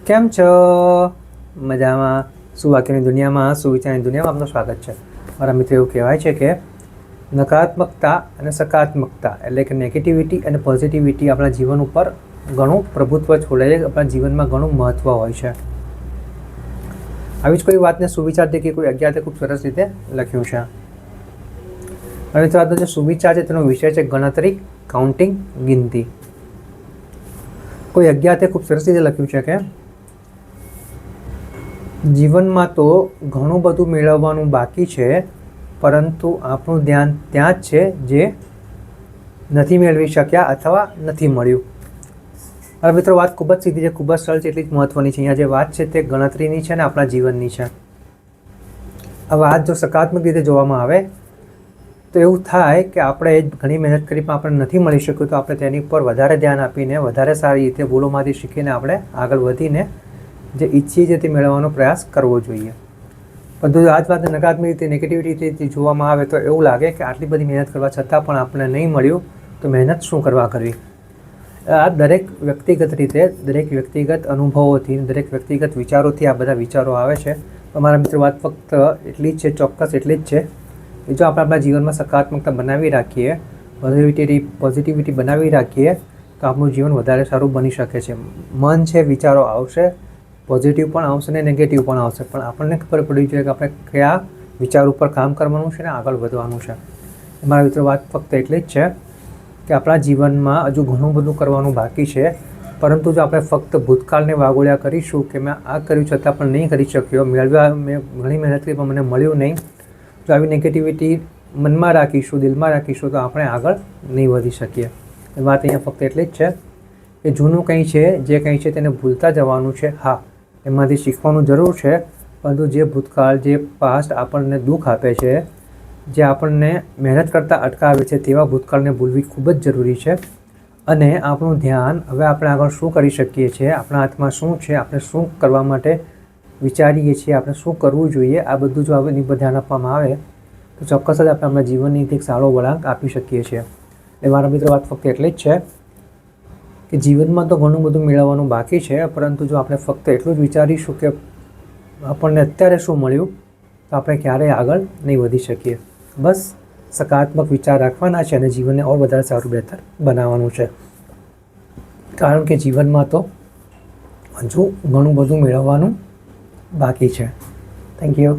કેમ છો? મજામાં? સુવાક્યની દુનિયામાં, સુવિચારની દુનિયામાં આપનું સ્વાગત છે. મારા મિત્રો, એવું કહેવાય છે કે નકારાત્મકતા અને સકારાત્મકતા એટલે કે નેગેટિવિટી અને પોઝિટિવિટી આપણા જીવન ઉપર ઘણું પ્રભુત્વ છોડે છે, આપણા જીવનમાં ઘણું મહત્ત્વ હોય છે. આવી જ કોઈ વાતને સુવિચારથી કે કોઈ અજ્ઞાતે ખૂબ સરસ રીતે લખ્યું છે. અને તો આજનો જે સુવિચાર છે તેનો વિષય છે ગણતરી, કાઉન્ટિંગ, ગિનતી. કોઈ અજ્ઞાતે ખૂબ સરસ રીતે લખ્યું છે કે જીવનમાં તો ઘણું બધું મેળવવાનું બાકી છે, પરંતુ આપણું ધ્યાન ત્યાં જ છે જે નથી મેળવી શક્યા અથવા નથી મળ્યું. હવે મિત્રો, વાત ખૂબ જ સીધી છે, ખૂબ જ સરળ છે, એટલી જ મહત્ત્વની છે. અહીંયા જે વાત છે તે ગણતરીની છે ને આપણા જીવનની છે. આ વાત જો સકારાત્મક રીતે જોવામાં આવે તો એવું થાય કે આપણે ઘણી મહેનત કરી પણ આપણે નથી મળી શક્યું, તો આપણે તેની ઉપર વધારે ધ્યાન આપીને વધારે સારી રીતે ભૂલોમાંથી શીખીને આપણે આગળ વધીને જે ઈચ્છીએ છીએ તે મેળવવાનો પ્રયાસ કરવો જોઈએ. પરંતુ આ જ વાતને નકારાત્મક રીતે નેગેટિવિટીથી જોવામાં આવે તો એવું લાગે કે આટલી બધી મહેનત કરવા છતાં પણ આપણને નહીં મળ્યું, તો મહેનત શું કરવા કરવી. આ દરેક વ્યક્તિગત રીતે, દરેક વ્યક્તિગત અનુભવોથી, દરેક વ્યક્તિગત વિચારોથી આ બધા વિચારો આવે છે. અમારા મિત્રો, વાત ફક્ત એટલી જ છે, ચોક્કસ એટલી જ છે કે જો આપણે આપણા જીવનમાં સકારાત્મકતા બનાવી રાખીએ, પોઝિટિવિટી બનાવી રાખીએ, તો આપણું જીવન વધારે સારું બની શકે છે. મન છે, વિચારો આવશે, પોઝિટિવ પણ આવશે ને નેગેટિવ પણ આવશે, પણ આપણને ખબર પડવી જોઈએ કે આપણે કયા વિચાર ઉપર કામ કરવાનું છે ને આગળ વધવાનું છે. મારા મિત્રો, વાત ફક્ત એટલી જ છે કે આપણા જીવનમાં હજુ ઘણું બધું કરવાનું બાકી છે, પરંતુ જો આપણે ફક્ત ભૂતકાળને વાગોળ્યા કરીશું કે મેં આ કર્યું છતાં પણ નહીં કરી શક્યો, મેં ઘણી મહેનત કરી પણ મને મળ્યું નહીં, જો આવી નેગેટિવિટી મનમાં રાખીશું, દિલમાં રાખીશું, તો આપણે આગળ નહીં વધી શકીએ. વાત અહીંયા ફક્ત એટલી જ છે કે જૂનું કંઈ છે, જે કંઈ છે તેને ભૂલતા જવાનું છે. હા, એમાંથી શીખવાનું જરૂર છે, પરંતુ જે ભૂતકાળ, જે પાસ્ટ આપણને દુઃખ આપે છે, જે આપણને મહેનત કરતાં અટકાવે છે, તેવા ભૂતકાળને ભૂલવી ખૂબ જ જરૂરી છે. અને આપણું ધ્યાન હવે આપણે આગળ શું કરી શકીએ છીએ, આપણા હાથમાં શું છે, આપણે શું કરવા માટે વિચારીએ છીએ, આપણે શું કરવું જોઈએ, આ બધું જો એની પર ધ્યાન આપવામાં આવે તો ચોક્કસ જ આપણે આપણા જીવનની એક સારો વળાંક આપી શકીએ છીએ. એટલે મારા મિત્રો, વાત ફક્ત એટલી જ છે કે જીવનમાં તો ઘણું બધું મેળવવાનું બાકી છે, પરંતુ જો આપણે ફક્ત એટલું જ વિચારીશું કે આપણને અત્યારે શું મળ્યું, તો આપણે ક્યારેય આગળ નહીં વધી શકીએ. બસ સકારાત્મક વિચાર રાખવાના છે અને જીવનને ઓર વધારે સારું, બહેતર બનાવવાનું છે. કારણ કે જીવનમાં તો હજુ ઘણું બધું મેળવવાનું બાકી છે. Thank you.